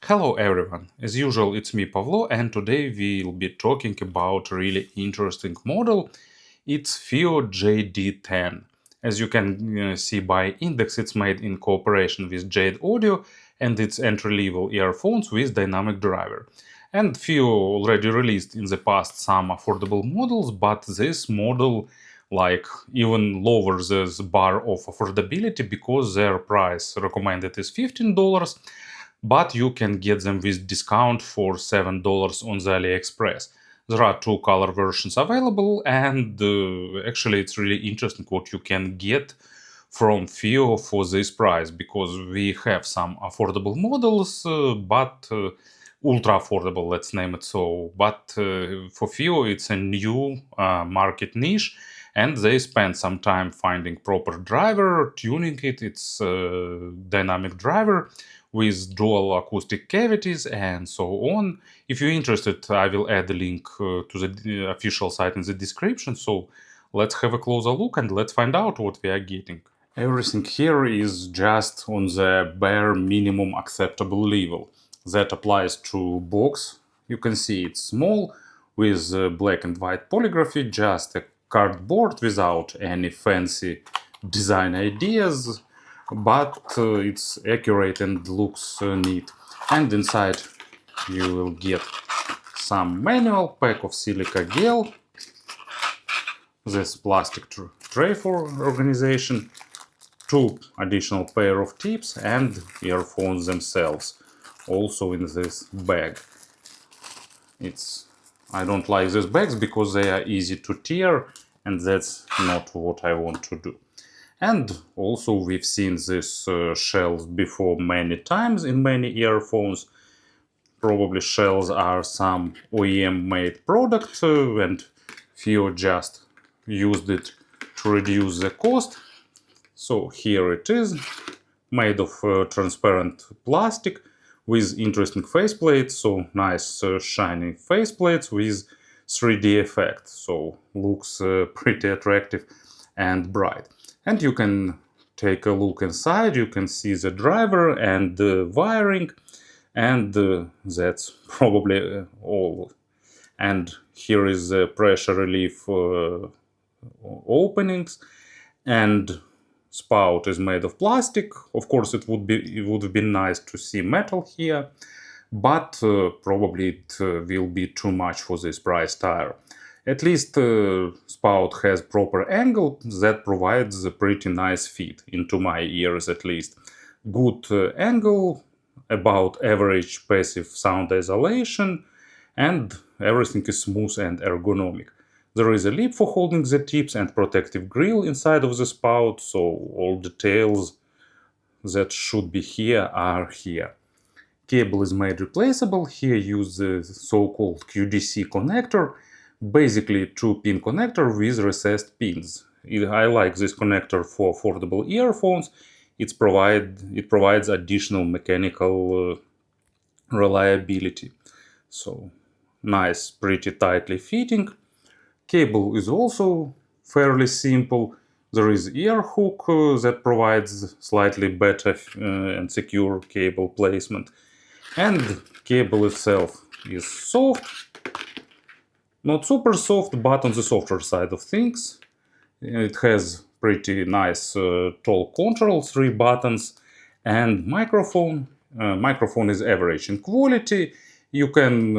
Hello everyone, as usual it's me Pavlo and today we'll be talking about a really interesting model. It's FiiO JD10. As you can see by index, it's made in cooperation with Jade Audio and it's entry-level earphones with dynamic driver. And FiiO already released in the past some affordable models, but this model even lowers the bar of affordability because their price recommended is $15, but you can get them with discount for $7 on the AliExpress. There are two color versions available, and actually it's really interesting what you can get from FiiO for this price, because we have some affordable models, but ultra affordable, let's name it so. But for FiiO it's a new market niche, and they spend some time finding proper driver, tuning it. It's a dynamic driver with dual acoustic cavities and so on. If you're interested, I will add a link to the official site in the description. So let's have a closer look and let's find out what we are getting. Everything here is just on the bare minimum acceptable level. That applies to box. You can see it's small with black and white polygraphy, just a cardboard without any fancy design ideas, but it's accurate and looks neat. And inside you will get some manual, pack of silica gel, this plastic tray for organization, two additional pair of tips and earphones themselves, also in this bag. I don't like these bags because they are easy to tear, and that's not what I want to do. And also we've seen this shells before many times in many earphones. Probably shells are some OEM made product, and FiiO just used it to reduce the cost. So here it is, made of transparent plastic with interesting faceplates, so nice shiny faceplates with 3D effect, so looks pretty attractive and bright. And you can take a look inside, you can see the driver and the wiring, and that's probably all. And here is the pressure relief openings, and spout is made of plastic. Of course it would have been nice to see metal here, but probably it will be too much for this price tire. At least spout has proper angle that provides a pretty nice fit into my ears, at least. Good angle, about average passive sound isolation, and everything is smooth and ergonomic. There is a lip for holding the tips and protective grill inside of the spout, so all details that should be here are here. Cable is made replaceable. Here use the so-called QDC connector, basically 2-pin connector with recessed pins. I like this connector for affordable earphones. It provides additional mechanical reliability. So nice, pretty tightly fitting. Cable is also fairly simple. There is ear hook that provides slightly better and secure cable placement. And cable itself is soft, not super soft, but on the softer side of things. It has pretty nice tall control, 3 buttons, and microphone. Microphone is average in quality. You can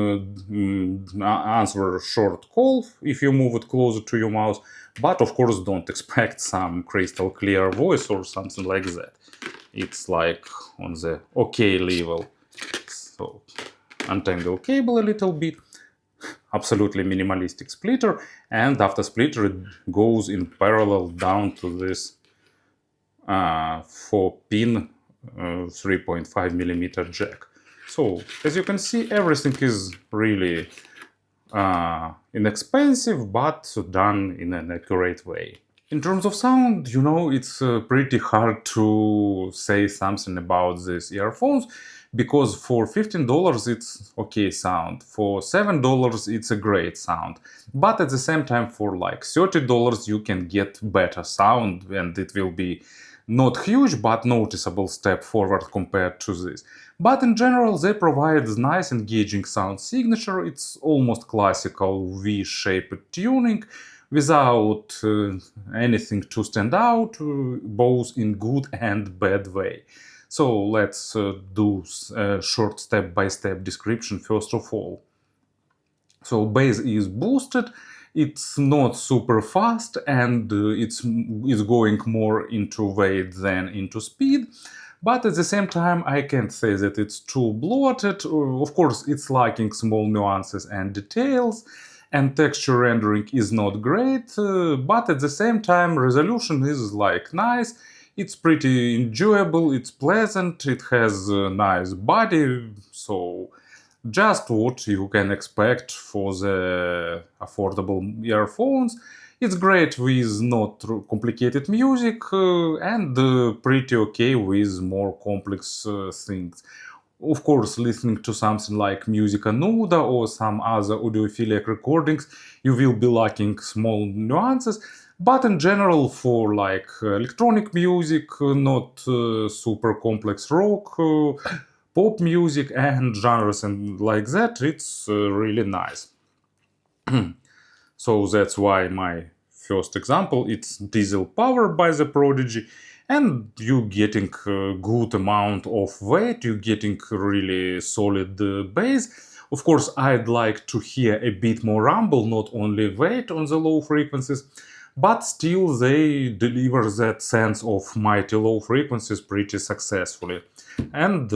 answer a short call if you move it closer to your mouth, but of course don't expect some crystal clear voice or something like that. It's like on the OK level. So untangle cable a little bit, absolutely minimalistic splitter, and after splitter it goes in parallel down to this 4-pin 3.5mm jack. So as you can see, everything is really inexpensive but done in an accurate way. In terms of sound, it's pretty hard to say something about these earphones, because for $15 it's okay sound, for $7 it's a great sound, but at the same time for like $30 you can get better sound, and it will be Not huge, but noticeable step forward compared to this. But in general, they provide nice engaging sound signature. It's almost classical V-shaped tuning without anything to stand out, both in good and bad way. So let's do a short step-by-step description first of all. So bass is boosted, it's not super fast, and it's going more into weight than into speed. But at the same time, I can't say that it's too bloated. Of course, it's lacking small nuances and details, and texture rendering is not great. But at the same time, resolution is like nice. It's pretty enjoyable. It's pleasant. It has a nice body. So just what you can expect for the affordable earphones. It's great with not complicated music and pretty okay with more complex things. Of course, listening to something like Musica Nuda or some other audiophilic recordings, you will be lacking small nuances. But in general, for like electronic music, not super complex rock, pop music and genres and like that, it's really nice. So that's why my first example, it's Diesel Power by the Prodigy, and you getting a good amount of weight, you getting really solid bass. Of course, I'd like to hear a bit more rumble, not only weight on the low frequencies, but still they deliver that sense of mighty low frequencies pretty successfully. And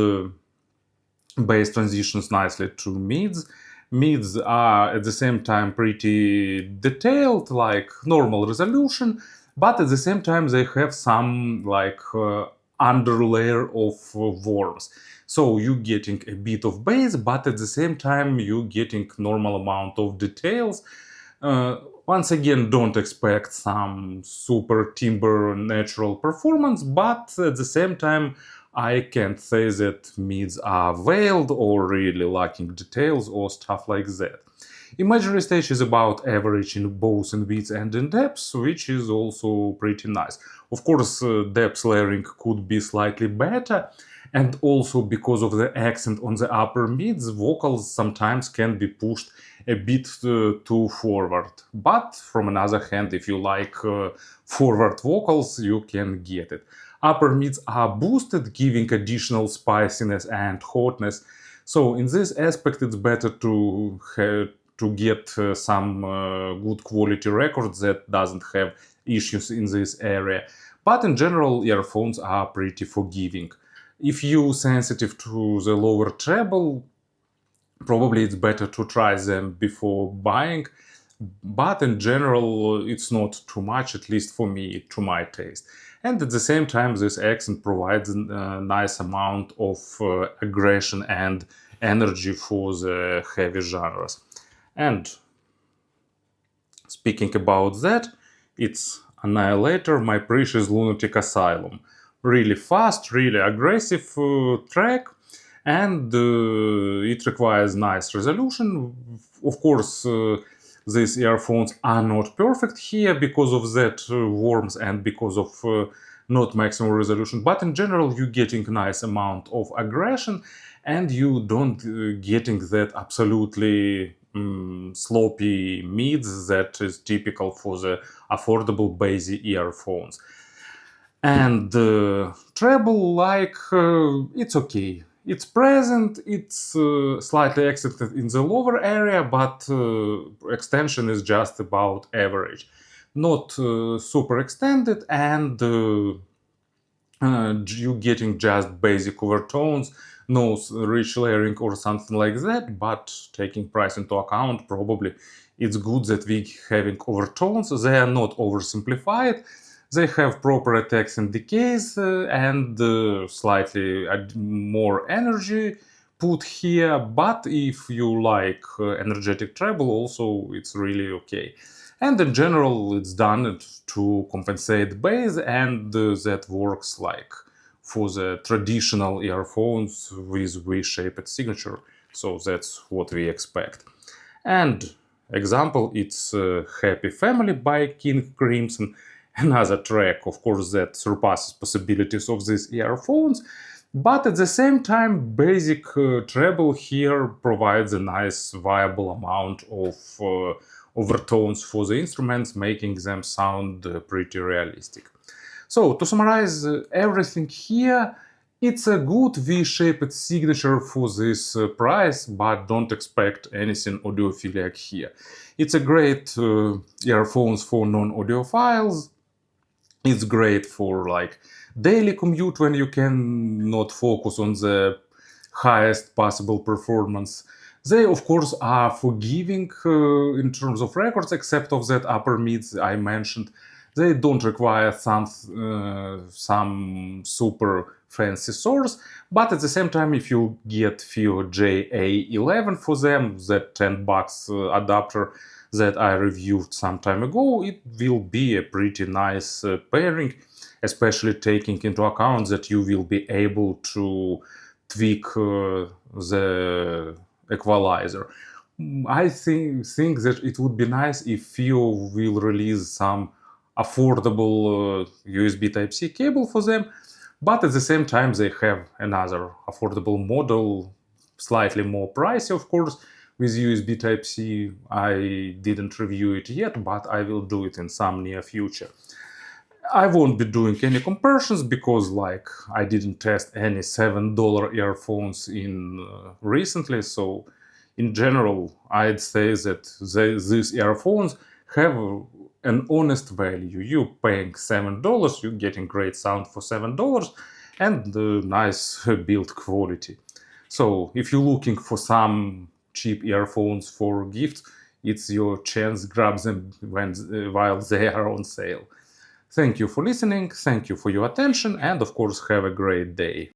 bass transitions nicely to mids. Mids are at the same time pretty detailed, like normal resolution, but at the same time they have some like underlayer of warmth. So you getting a bit of bass, but at the same time you getting normal amount of details. Once again, don't expect some super timbre natural performance, but at the same time, I can't say that mids are veiled or really lacking details or stuff like that. Imaginary stage is about average in both in width and in depth, which is also pretty nice. Of course, depth layering could be slightly better, and also because of the accent on the upper mids, vocals sometimes can be pushed a bit too forward. But from another hand, if you like forward vocals, you can get it. Upper mids are boosted, giving additional spiciness and hotness. So in this aspect, it's better to get some good quality records that doesn't have issues in this area. But in general, earphones are pretty forgiving. If you're sensitive to the lower treble, probably it's better to try them before buying. But in general, it's not too much, at least for me, to my taste. And at the same time, this accent provides a nice amount of aggression and energy for the heavy genres. And speaking about that, it's Annihilator, my precious Lunatic Asylum. Really fast, really aggressive track, and it requires nice resolution. Of course, these earphones are not perfect here because of that warmth and because of not maximum resolution, but in general you're getting nice amount of aggression, and you don't getting that absolutely sloppy mids that is typical for the affordable basic earphones. And treble, like, it's okay. It's present, it's slightly accented in the lower area, but extension is just about average. Not super extended, and you getting just basic overtones, no rich layering or something like that, but taking price into account, probably it's good that we having overtones. They are not oversimplified. They have proper attacks and decays and slightly more energy put here, but if you like energetic treble also, it's really okay. And in general, it's done to compensate bass, and that works like for the traditional earphones with V-shaped signature. So that's what we expect. And example, it's Happy Family by King Crimson. another track, of course, that surpasses possibilities of these earphones. But at the same time, basic treble here provides a nice viable amount of overtones for the instruments, making them sound pretty realistic. So to summarize everything here, it's a good V-shaped signature for this price, but don't expect anything audiophilic here. It's a great earphones for non-audiophiles. It's great for like daily commute when you can not focus on the highest possible performance. They of course are forgiving in terms of records, except of that upper mids I mentioned. They don't require some super fancy source, but at the same time, if you get FiiO JA11 for them, that $10 adapter that I reviewed some time ago, it will be a pretty nice pairing, especially taking into account that you will be able to tweak the equalizer. I think that it would be nice if FiiO will release some affordable USB Type-C cable for them, but at the same time they have another affordable model, slightly more pricey, of course, with USB Type-C. I didn't review it yet, but I will do it in some near future. I won't be doing any comparisons because like I didn't test any $7 earphones in recently, so in general I'd say that these earphones have an honest value. You're paying $7, you're getting great sound for $7 and nice build quality. So if you're looking for some cheap earphones for gifts, it's your chance. Grab them while they are on sale. Thank you for listening, thank you for your attention, and of course have a great day.